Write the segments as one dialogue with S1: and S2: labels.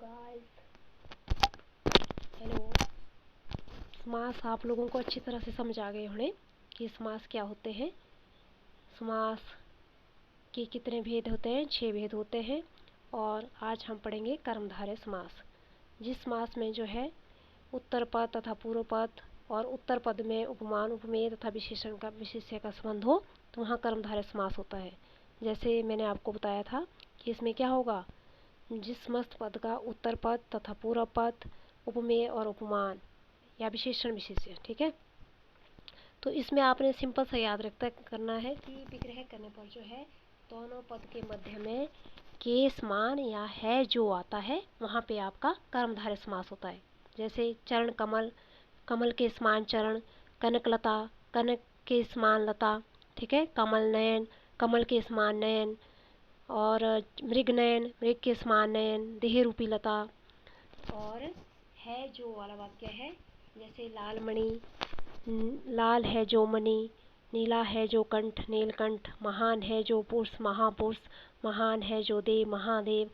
S1: Guys, hello. समास आप लोगों को अच्छी तरह से समझ आ गए होंगे कि समास क्या होते हैं। समास के कितने भेद होते हैं? 6 भेद होते हैं। और आज हम पढ़ेंगे कर्मधारय समास, जिस समास में जो है उत्तर पद तथा पूर्व पद और उत्तर पद में उपमान उपमेय तथा विशेषण का विशेष्य का संबंध हो तो वहाँ कर्मधारय समास होता है। जैसे मैंने आपको बताया था कि इसमें क्या होगा, जिस समस्त पद का उत्तर पद तथा पूर्व पद उपमेय और उपमान या विशेषण विशेष्य, ठीक है। तो इसमें आपने सिंपल सा याद रखता करना है कि विग्रह करने पर जो है दोनों पद के मध्य में के समान या है जो आता है वहाँ पे आपका कर्मधारय समास होता है। जैसे चरण कमल, कमल के समान चरण, कनकलता, कनक के समान लता, ठीक है। कमल नयन, कमल के समान नयन, और मृग नयन, मृग के समान नयन, देह रूपी लता। और है जो वाला वाक्य है, जैसे लाल मणि, लाल है जो मणि, नीला है जो कंठ, नीलकंठ, महान है जो पुरुष, महापुरुष, महान है जो देव, महादेव,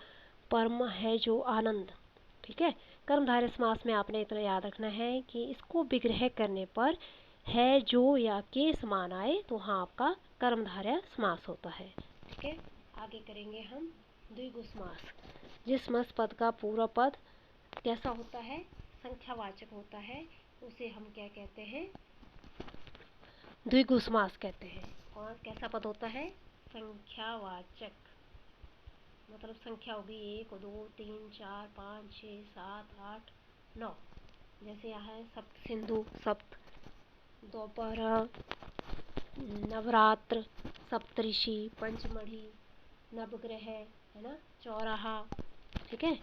S1: परम है जो आनंद, ठीक है। कर्मधारय समास में आपने इतना याद रखना है कि इसको विग्रह करने पर है जो या के समान आए तो हाँ आपका कर्मधारय समास होता है, ठीक है। आगे करेंगे हम द्विगु समास। जिस समस्त पद का पूर्व पद कैसा होता है? संख्यावाचक होता है, उसे हम क्या कहते हैं? द्विगु समास कहते हैं। और कैसा पद होता है? संख्यावाचक, मतलब संख्या होगी 1 2 3 4 5 6 7 8 9। जैसे यहाँ है सप्त सिंधु, सप्त, दोपहर, नवरात्र, सप्तऋषि, पंचमढ़ी, नवग्रह, है ना, चौराहा, ठीक है।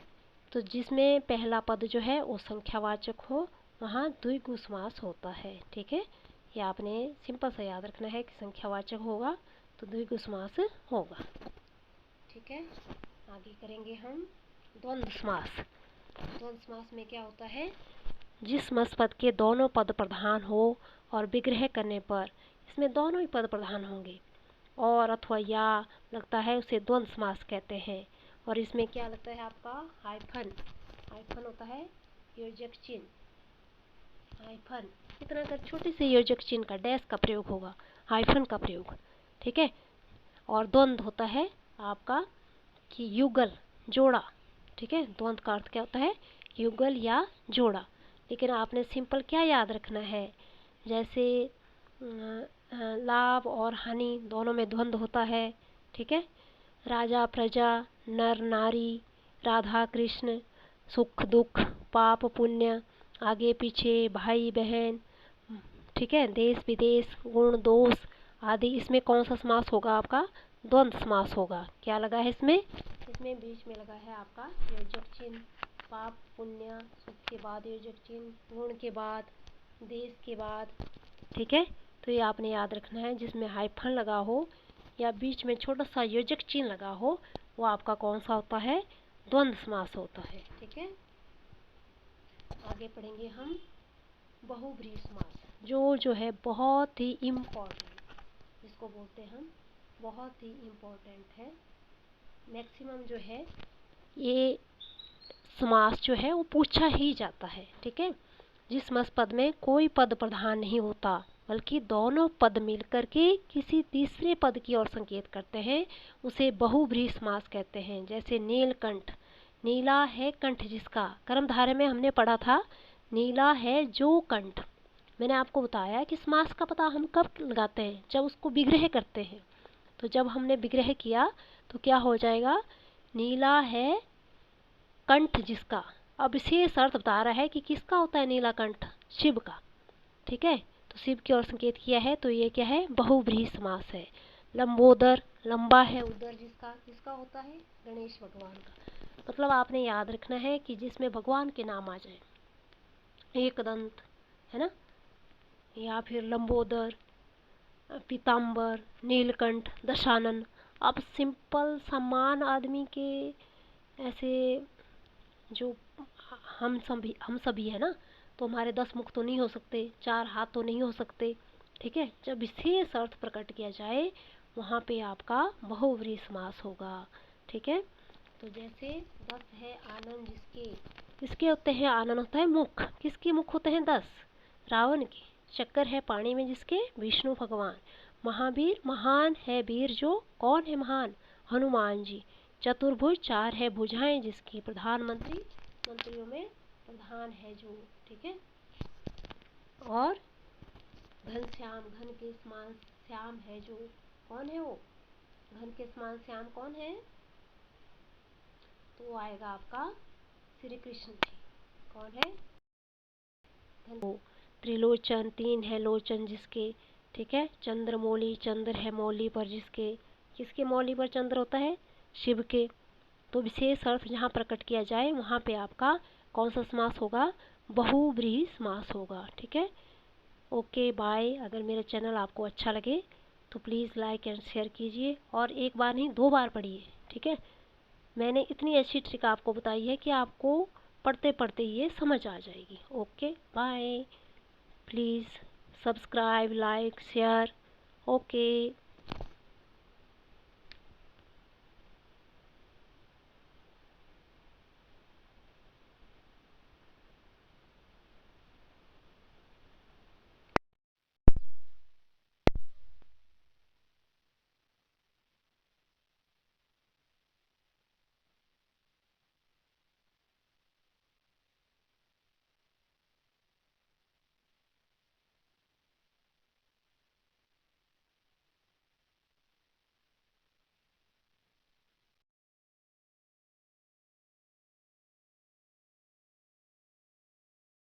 S1: तो जिसमें पहला पद जो है वो संख्यावाचक हो वहाँ द्विगु समास होता है, ठीक है। ये आपने सिंपल सा याद रखना है कि संख्यावाचक होगा तो द्विगु समास होगा, ठीक है। आगे करेंगे हम द्वंद्व समास। द्वंद्व समास में क्या होता है? जिस समस्त पद के दोनों पद प्रधान हो और विग्रह करने पर इसमें दोनों ही पद प्रधान होंगे और अथवा या लगता है उसे द्वंद्व समास कहते हैं। और इसमें क्या लगता है आपका? हाइफन, हाइफन होता है योजक चिन्ह, हाइफन इतना कर छोटे से योजक चिन्ह का डैश का प्रयोग होगा, हाइफन का प्रयोग, ठीक है। और द्वंद्व होता है आपका कि युगल, जोड़ा, ठीक है। द्वंद्व का अर्थ क्या होता है? युगल या जोड़ा। लेकिन आपने सिंपल क्या याद रखना है, जैसे लाभ और हानि दोनों में द्वंद्व होता है, ठीक है। राजा प्रजा, नर नारी, राधा कृष्ण, सुख दुख, पाप पुण्य, आगे पीछे, भाई बहन, ठीक है, देश विदेश, गुण दोष आदि। इसमें कौन सा समास होगा? आपका द्वंद्व समास होगा। क्या लगा है इसमें? इसमें बीच में लगा है आपका योजक चिन्ह, पाप पुण्य, सुख के बाद योजक चिन्ह, गुण के बाद, देश के बाद, ठीक है। तो ये आपने याद रखना है, जिसमें हाइफन लगा हो या बीच में छोटा सा योजक चिन्ह लगा हो वो आपका कौन सा होता है? द्वंद्व समास होता है, ठीक है। आगे पढ़ेंगे हम बहुव्रीहि समास, जो है बहुत ही इम्पोर्टेंट, जिसको बोलते हैं हम बहुत ही इम्पोर्टेंट है। मैक्सिमम जो है ये समास जो है वो पूछा ही जाता है, ठीक है। जिस समस्त पद में कोई पद प्रधान नहीं होता बल्कि दोनों पद मिलकर के किसी तीसरे पद की ओर संकेत करते हैं उसे बहुव्रीहि समास कहते हैं। जैसे नीलकंठ, नीला है कंठ जिसका, कर्मधारय में हमने पढ़ा था नीला है जो कंठ। मैंने आपको बताया कि समास का पता हम कब लगाते हैं? जब उसको विग्रह करते हैं। तो जब हमने विग्रह किया तो क्या हो जाएगा? नीला है कंठ जिसका। अब विशेष अर्थ बता रहा है कि किसका होता है नीला कंठ? शिव का, ठीक है। तो शिव की ओर संकेत किया है तो ये क्या है? बहुव्रीहि समास है। लंबोदर, लंबा है उदर जिसका, किसका होता है? गणेश भगवान का। मतलब आपने याद रखना है कि जिसमें भगवान के नाम आ जाए, एकदंत, है ना, या फिर लंबोदर, पीताम्बर, नीलकंठ, दशानन। अब सिंपल सामान्य आदमी के ऐसे जो हम सभी है ना, तो हमारे 10 मुख तो नहीं हो सकते, 4 हाथ तो नहीं हो सकते, ठीक है। जब विशेष अर्थ प्रकट किया जाए वहाँ पे आपका बहुव्रीहि समास होगा, ठीक है। तो जैसे 10 है आनंद जिसके, इसके होते हैं आनंद होता है मुख, किसके मुख होते हैं 10? रावण के। चक्कर है पानी में जिसके, विष्णु भगवान। महावीर, महान है वीर जो, कौन है महान? हनुमान जी। चतुर्भुज, 4 है भुजाएं जिसकी, प्रधानमंत्री, मंत्रियों में प्रधान है जो, ठीक है। और घनश्याम, घन के समान श्याम है जो, कौन है वो? घन के समान श्याम कौन है? तो वो आएगा आपका श्री कृष्ण जी। कौन है? त्रिलोचन, 3 है लोचन जिसके, ठीक है। चंद्रमौली, चंद्र है मौली पर जिसके, किसके मौली पर चंद्र होता है? शिव के। तो विशेष अर्थ जहाँ प्रकट किया जाए वहाँ पे आपका कौन सा समास होगा? बहुव्रीहि समास होगा, ठीक है। Okay bye. अगर मेरा चैनल आपको अच्छा लगे तो प्लीज़ लाइक एंड शेयर कीजिए, और एक बार नहीं 2 बार पढ़िए, ठीक है। मैंने इतनी अच्छी ट्रिक आपको बताई है कि आपको पढ़ते पढ़ते ये समझ आ जाएगी। Okay bye. Please subscribe, like, share. Okay.